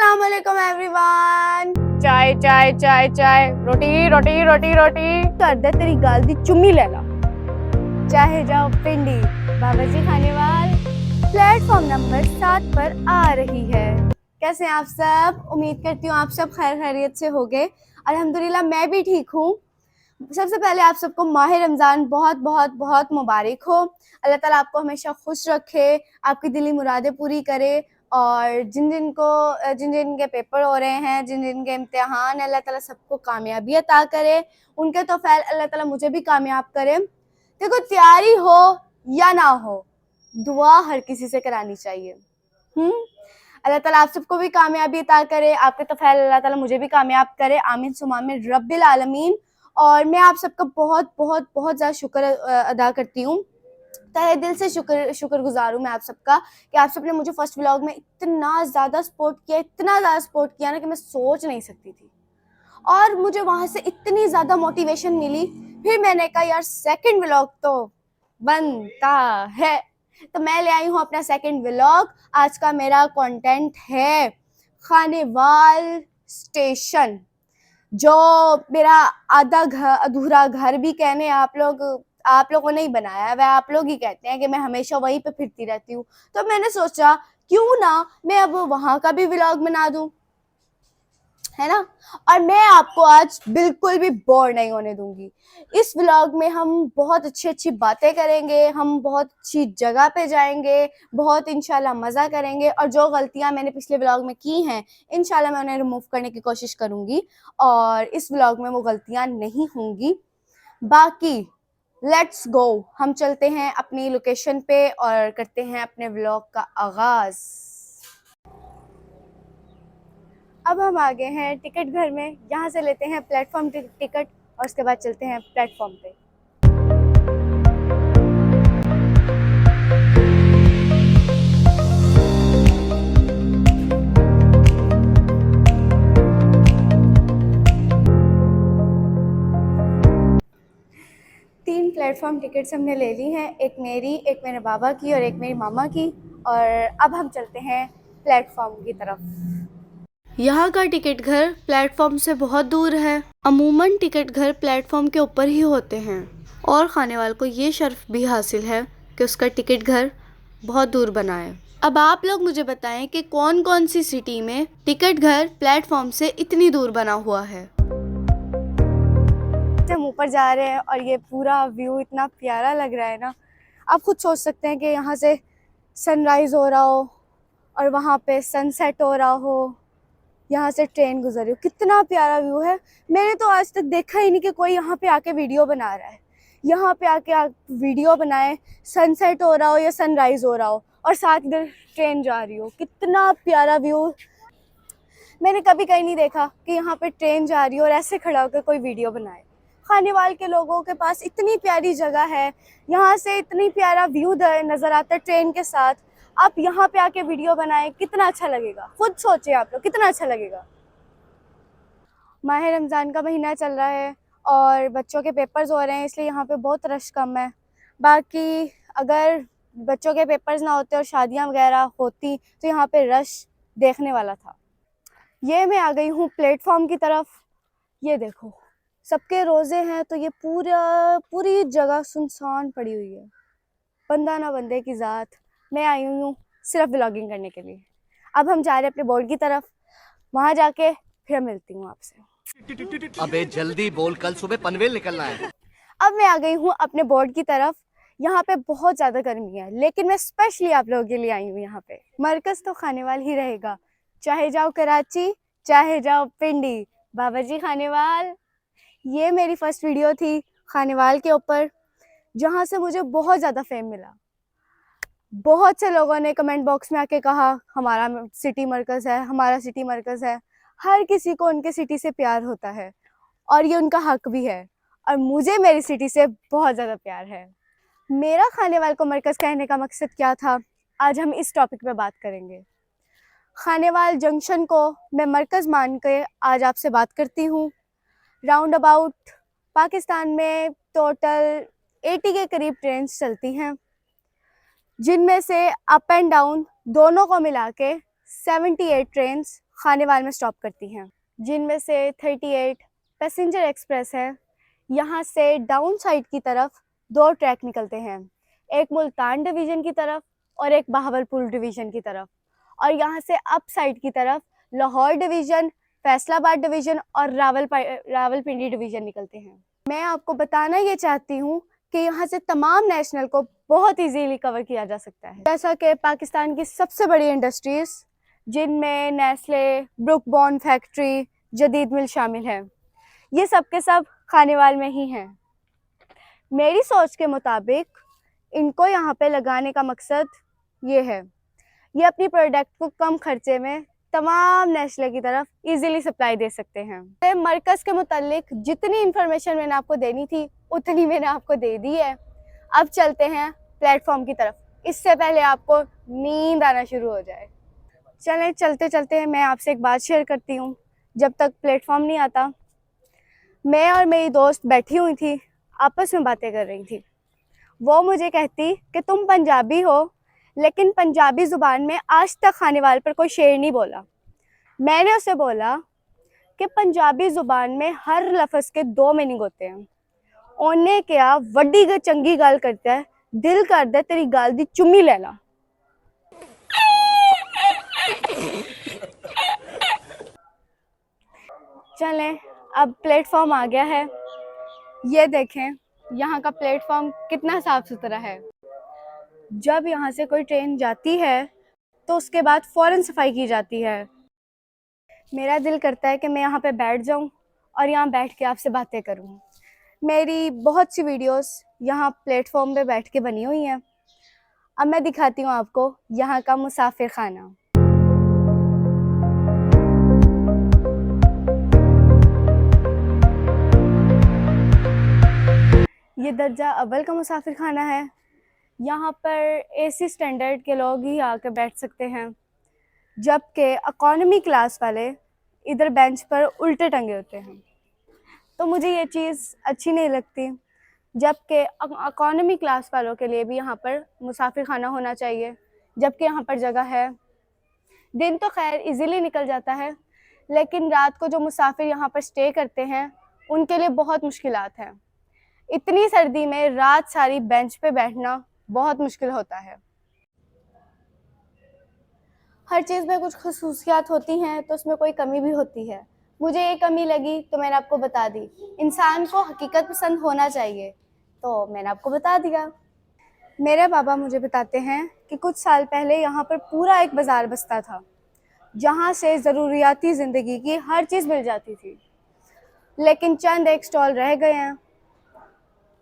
अस्सलाम वालेकुम एवरीवन। चाय चाय चाय चाय, रोटी रोटी रोटी रोटी। कर दे तेरी गाल दी चुम्मी ले ला। चाहे जाओ पिंडी बाबा जी खाने वाल प्लेटफॉर्म नंबर 7 पर आ रही है। कैसे हैं आप सब? उम्मीद करती हूँ आप सब खैर खैरियत से होंगे। अल्हम्दुलिल्लाह मैं भी ठीक हूँ। सबसे पहले आप सबको माह रमज़ान बहुत बहुत बहुत मुबारक हो। अल्लाह ताला आपको हमेशा खुश रखे, आपकी दिली मुरादें पूरी करे और जिन जिन के पेपर हो रहे हैं, जिन के इम्तिहान, अल्लाह ताला सबको कामयाबी अता करे। उनके तो फ़ैल अल्लाह ताला मुझे भी कामयाब करे। देखो, तैयारी हो या ना हो, दुआ हर किसी से करानी चाहिए। अल्लाह ताला आप सबको भी कामयाबी अता करे, आपके तो फ़ैल अल्लाह ताला मुझे भी कामयाब करे। आमीन सुम्मा आमीन रब्बिल आलमीन। और मैं आप सबका बहुत बहुत बहुत ज़्यादा शुक्र अदा करती हूँ, तहे दिल से शुक्रगुजार हूँ मैं आप सबका कि आप सबने मुझे फर्स्ट व्लॉग में इतना ज़्यादा सपोर्ट किया ना कि मैं सोच नहीं सकती थी। और मुझे वहाँ से इतनी ज़्यादा मोटिवेशन मिली, फिर मैंने कहा यार सेकंड व्लॉग तो बनता है, तो मैं ले आई हूँ अपना सेकंड व्लॉग। आज का मेरा कंटेंट है खानेवाल स्टेशन, जो मेरा आधा घर अधूरा घर भी कहने आप लोगों ने ही बनाया है, वह आप लोग ही कहते हैं कि मैं हमेशा वहीं पे फिरती रहती हूँ। तो मैंने सोचा क्यों ना मैं अब वहाँ का भी व्लॉग बना दूँ, है ना। और मैं आपको आज बिल्कुल भी बोर नहीं होने दूंगी। इस व्लॉग में हम बहुत अच्छी अच्छी बातें करेंगे, हम बहुत अच्छी जगह पे जाएंगे, बहुत इंशाल्लाह मज़ा करेंगे। और जो गलतियां मैंने पिछले व्लॉग में की हैं, इंशाल्लाह मैं उन्हें रिमूव करने की कोशिश करूंगी और इस व्लॉग में वो गलतियां नहीं होंगी। बाकी लेट्स गो, हम चलते हैं अपनी लोकेशन पे और करते हैं अपने व्लॉग का आगाज़। अब हम आ गए हैं टिकट घर में। यहाँ से लेते हैं प्लेटफॉर्म टिकट और उसके बाद चलते हैं प्लेटफॉर्म पे। तीन प्लेटफॉर्म टिकट्स हमने ले ली हैं, एक मेरी, एक मेरे बाबा की और एक मेरी मामा की। और अब हम चलते हैं प्लेटफॉर्म की तरफ। यहाँ का टिकट घर प्लेटफॉर्म से बहुत दूर है। अमूमन टिकट घर प्लेटफॉर्म के ऊपर ही होते हैं और खानेवाल को ये शर्फ भी हासिल है कि उसका टिकट घर बहुत दूर बना है। अब आप लोग मुझे बताएं कि कौन कौन सी सिटी में टिकट घर प्लेटफॉर्म से इतनी दूर बना हुआ है। हम ऊपर जा रहे हैं और ये पूरा व्यू इतना प्यारा लग रहा है ना। आप खुद सोच सकते हैं कि यहाँ से सनराइज़ हो रहा हो और वहाँ पे सनसेट हो रहा हो, यहाँ से ट्रेन गुजर रही हो, कितना प्यारा व्यू है। मैंने तो आज तक देखा ही नहीं कि कोई यहाँ पे आके वीडियो बना रहा है। यहाँ पे आके वीडियो बनाए, सनसेट हो रहा हो या सनराइज़ हो रहा हो और साथ इधर ट्रेन जा रही हो, कितना प्यारा व्यू। मैंने कभी कहीं नहीं देखा कि यहाँ पे ट्रेन जा रही हो और ऐसे खड़ा होकर कोई वीडियो बनाए। खानेवाल के लोगों के पास इतनी प्यारी जगह है, यहाँ से इतनी प्यारा व्यू नज़र आता है ट्रेन के साथ। आप यहाँ पे आके वीडियो बनाएं, कितना अच्छा लगेगा। खुद सोचिए आप लोग, कितना अच्छा लगेगा। माह रमज़ान का महीना चल रहा है और बच्चों के पेपर्स हो रहे हैं, इसलिए यहाँ पे बहुत रश कम है। बाकी अगर बच्चों के पेपर्स ना होते और शादियाँ वगैरह होती तो यहाँ पे रश देखने वाला था। ये मैं आ गई हूँ प्लेटफॉर्म की तरफ। ये देखो, सबके रोज़े हैं तो ये पूरी जगह सुनसान पड़ी हुई है, बंदा ना बंदे की ज़ात। मैं आई हूँ सिर्फ व्लॉगिंग करने के लिए। अब हम जा रहे हैं अपने बोर्ड की तरफ, वहाँ जाके फिर मिलती हूँ आपसे। अबे जल्दी बोल, कल सुबह पनवेल निकलना है। अब मैं आ गई हूँ अपने बोर्ड की तरफ। यहाँ पे बहुत ज़्यादा गर्मी है, लेकिन मैं स्पेशली आप लोगों के लिए आई हूँ यहाँ पे। मरकज़ तो खानेवाल ही रहेगा, चाहे जाओ कराची, चाहे जाओ पिंडी, बाबा जी खानेवाल। ये मेरी फर्स्ट वीडियो थी खानेवाल के ऊपर, जहाँ से मुझे बहुत ज़्यादा फेम मिला। बहुत से लोगों ने कमेंट बॉक्स में आके कहा हमारा सिटी मरकज़ है, हमारा सिटी मरकज़ है। हर किसी को उनके सिटी से प्यार होता है और ये उनका हक भी है, और मुझे मेरी सिटी से बहुत ज़्यादा प्यार है। मेरा खानेवाल को मरकज़ कहने का मकसद क्या था, आज हम इस टॉपिक पे बात करेंगे। खानेवाल जंक्शन को मैं मरकज़ मान के आज आपसे बात करती हूँ। राउंड अबाउट पाकिस्तान में टोटल 80 के करीब ट्रेन्स चलती हैं, जिनमें से अप एंड डाउन दोनों को मिला के 78 ट्रेन्स खानेवाल में स्टॉप करती हैं, जिनमें से 38 पैसेंजर एक्सप्रेस है। यहाँ से डाउन साइड की तरफ 2 ट्रैक निकलते हैं, एक मुल्तान डिवीज़न की तरफ और एक बहावलपुर डिवीज़न की तरफ, और यहाँ से अप साइड की तरफ लाहौर डिवीज़न, फैसलाबाद डिवीज़न और रावलपिंडी डिवीज़न निकलते हैं। मैं आपको बताना ये चाहती हूँ कि यहाँ से तमाम नेशनल को बहुत इजीली कवर किया जा सकता है, जैसा कि पाकिस्तान की सबसे बड़ी इंडस्ट्रीज़ जिनमें नेस्ले, ब्रुक बॉन्ड फैक्ट्री, जदीद मिल शामिल है, ये सब के सब खानेवाल में ही हैं। मेरी सोच के मुताबिक इनको यहाँ पे लगाने का मकसद ये है, ये अपनी प्रोडक्ट को कम खर्चे में तमाम नेशनल की तरफ इजीली सप्लाई दे सकते हैं। मरकज़ के मुतालिक जितनी इन्फॉर्मेशन मैंने आपको देनी थी उतनी मैंने आपको दे दी है। अब चलते हैं प्लेटफॉर्म की तरफ, इससे पहले आपको नींद आना शुरू हो जाए। चलें, चलते चलते मैं आपसे एक बात शेयर करती हूँ। जब तक प्लेटफॉर्म नहीं आता, मैं और मेरी दोस्त बैठी हुई थी, आपस में बातें कर रही थी। वो मुझे कहती कि तुम पंजाबी हो, लेकिन पंजाबी ज़ुबान में आज तक खानेवाल पर कोई शेर नहीं बोला। मैंने उसे बोला कि पंजाबी ज़ुबान में हर लफ्ज़ के 2 मीनिंग होते हैं। उन्हें क्या वड्डी चंगी गल करता है, दिल करदा तेरी गल दी चुम्मी ले ला। चलें, अब प्लेटफॉर्म आ गया है। ये देखें यहाँ का प्लेटफॉर्म कितना साफ़ सुथरा है। जब यहाँ से कोई ट्रेन जाती है तो उसके बाद फ़ौरन सफाई की जाती है। मेरा दिल करता है कि मैं यहाँ पे बैठ जाऊँ और यहाँ बैठ के आपसे बातें करूँ। मेरी बहुत सी वीडियोस यहाँ प्लेटफॉर्म पे बैठ के बनी हुई हैं। अब मैं दिखाती हूँ आपको यहाँ का मुसाफिर खाना। ये दर्जा अव्वल का मुसाफिर खाना है। यहाँ पर एसी स्टैंडर्ड के लोग ही आकर बैठ सकते हैं, जबकि इकॉनमी क्लास वाले इधर बेंच पर उल्टे टंगे होते हैं। तो मुझे ये चीज़ अच्छी नहीं लगती, जबकि इकॉनमी क्लास वालों के लिए भी यहाँ पर मुसाफिर खाना होना चाहिए, जबकि यहाँ पर जगह है। दिन तो खैर इजीली निकल जाता है, लेकिन रात को जो मुसाफिर यहाँ पर स्टे करते हैं उनके लिए बहुत मुश्किलात हैं। इतनी सर्दी में रात सारी बेंच पे बैठना बहुत मुश्किल होता है। हर चीज़ में कुछ खसूसियात होती हैं तो उसमें कोई कमी भी होती है। मुझे ये कमी लगी तो मैंने आपको बता दी। इंसान को हकीकत पसंद होना चाहिए, तो मैंने आपको बता दिया। मेरे बाबा मुझे बताते हैं कि कुछ साल पहले यहाँ पर पूरा एक बाज़ार बसता था, जहाँ से ज़रूरियाती ज़िंदगी की हर चीज़ मिल जाती थी, लेकिन चंद एक स्टॉल रह गए हैं।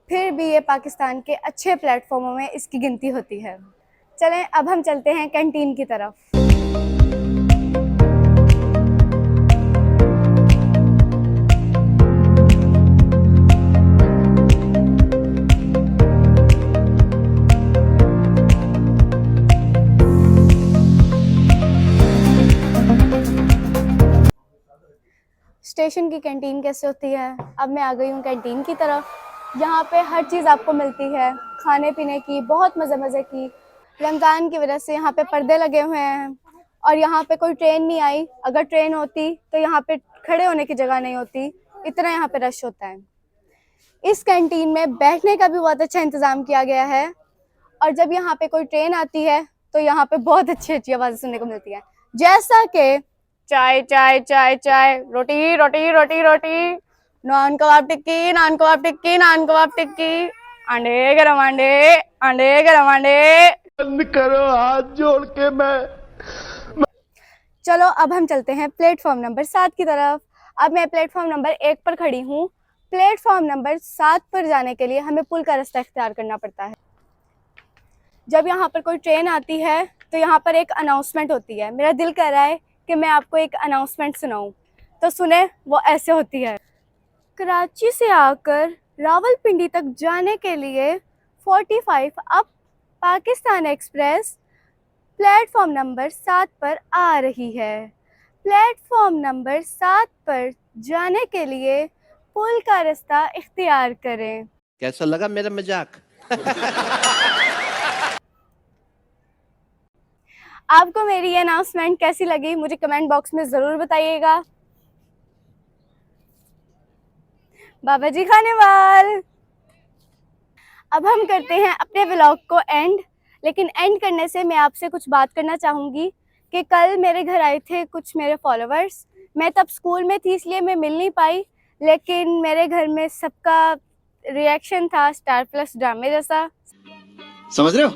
फिर भी ये पाकिस्तान के अच्छे प्लेटफॉर्मों में इसकी गिनती होती है। चलें, अब हम चलते हैं कैंटीन की तरफ। स्टेशन की कैंटीन कैसे होती है, अब मैं आ गई हूँ कैंटीन की तरफ। यहाँ पे हर चीज़ आपको मिलती है, खाने पीने की, बहुत मज़े की। रमज़ान की वजह से यहाँ पे पर्दे लगे हुए हैं और यहाँ पे कोई ट्रेन नहीं आई। अगर ट्रेन होती तो यहाँ पे खड़े होने की जगह नहीं होती, इतना यहाँ पे रश होता है। इस कैंटीन में बैठने का भी बहुत अच्छा इंतज़ाम किया गया है, और जब यहाँ पे कोई ट्रेन आती है तो यहाँ पे बहुत अच्छी अच्छी आवाज़ें सुनने को मिलती हैं, जैसा कि चाय चाय चाय चाय, रोटी रोटी रोटी रोटी, नान कबाब टिक्की, नान कबाब टिक्की, नान कबाब टिक्की, अंडे गरम अंडे, अंडे गरम अंडे। बंद करो हाथ जोड़ के। मैं चलो, अब हम चलते हैं प्लेटफॉर्म नंबर 7 की तरफ। अब मैं प्लेटफॉर्म नंबर 1 पर खड़ी हूँ। प्लेटफॉर्म नंबर 7 पर जाने के लिए हमें पुल का रास्ता इख्तियार करना पड़ता है। जब यहाँ पर कोई ट्रेन आती है तो यहाँ पर एक अनाउंसमेंट होती है। मेरा दिल कर रहा है कि मैं आपको एक अनाउंसमेंट सुनाऊं, तो सुने, वो ऐसे होती है। कराची से आकर रावलपिंडी तक जाने के लिए 45 up Pakistan express platform number 7 पर आ रही है। प्लेटफॉर्म नंबर 7 पर जाने के लिए पुल का रास्ता इख्तियार करें। कैसा लगा मेरा मजाक? आपको मेरी ये अनाउंसमेंट कैसी लगी मुझे कमेंट बॉक्स में ज़रूर बताइएगा। बाबा जी खानेवाल। अब हम करते हैं अपने व्लॉग को एंड, लेकिन एंड करने से मैं आपसे कुछ बात करना चाहूँगी कि कल मेरे घर आए थे कुछ मेरे फॉलोअर्स। मैं तब स्कूल में थी इसलिए मैं मिल नहीं पाई, लेकिन मेरे घर में सबका रिएक्शन था स्टार प्लस ड्रामे जैसा। समझ रहे हो?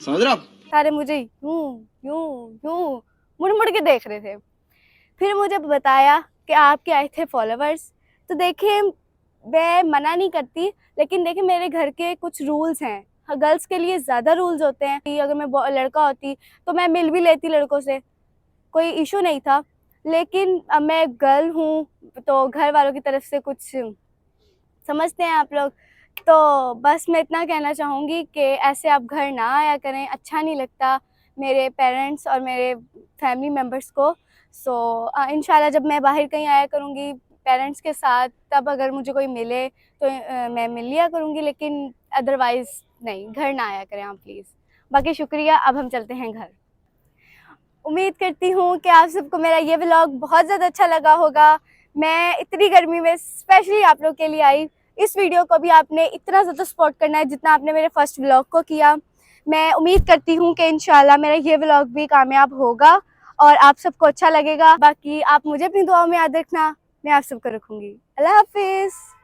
समझ रहे हो आप? सारे मुझे यूं यूं यूं मुड़ मुड़ के देख रहे थे। फिर मुझे बताया कि आपके आए थे फॉलोअर्स। तो देखिए मैं मना नहीं करती, लेकिन देखिए मेरे घर के कुछ रूल्स हैं। गर्ल्स के लिए ज़्यादा रूल्स होते हैं कि अगर मैं लड़का होती तो मैं मिल भी लेती लड़कों से, कोई इशू नहीं था। लेकिन अब मैं गर्ल हूँ तो घर वालों की तरफ से कुछ समझते हैं आप लोग। तो बस मैं इतना कहना चाहूँगी कि ऐसे आप घर ना आया करें, अच्छा नहीं लगता मेरे पेरेंट्स और मेरे फैमिली मेम्बर्स को। सो इंशाल्लाह जब मैं बाहर कहीं आया करूँगी पेरेंट्स के साथ, तब अगर मुझे कोई मिले तो मैं मिल लिया करूँगी, लेकिन अदरवाइज़ नहीं, घर ना आया करें आप प्लीज़। बाकी शुक्रिया, अब हम चलते हैं घर। उम्मीद करती हूँ कि आप सबको मेरा ये व्लॉग बहुत ज़्यादा अच्छा लगा होगा। मैं इतनी गर्मी में स्पेशली आप लोग के लिए आई। इस वीडियो को भी आपने इतना ज़्यादा सपोर्ट करना है जितना आपने मेरे फर्स्ट व्लॉग को किया। मैं उम्मीद करती हूँ कि इंशाल्लाह मेरा ये व्लॉग भी कामयाब होगा और आप सबको अच्छा लगेगा। बाकी आप मुझे अपनी दुआओं में याद रखना, मैं आप सबको रखूँगी। अल्लाह हाफिज़।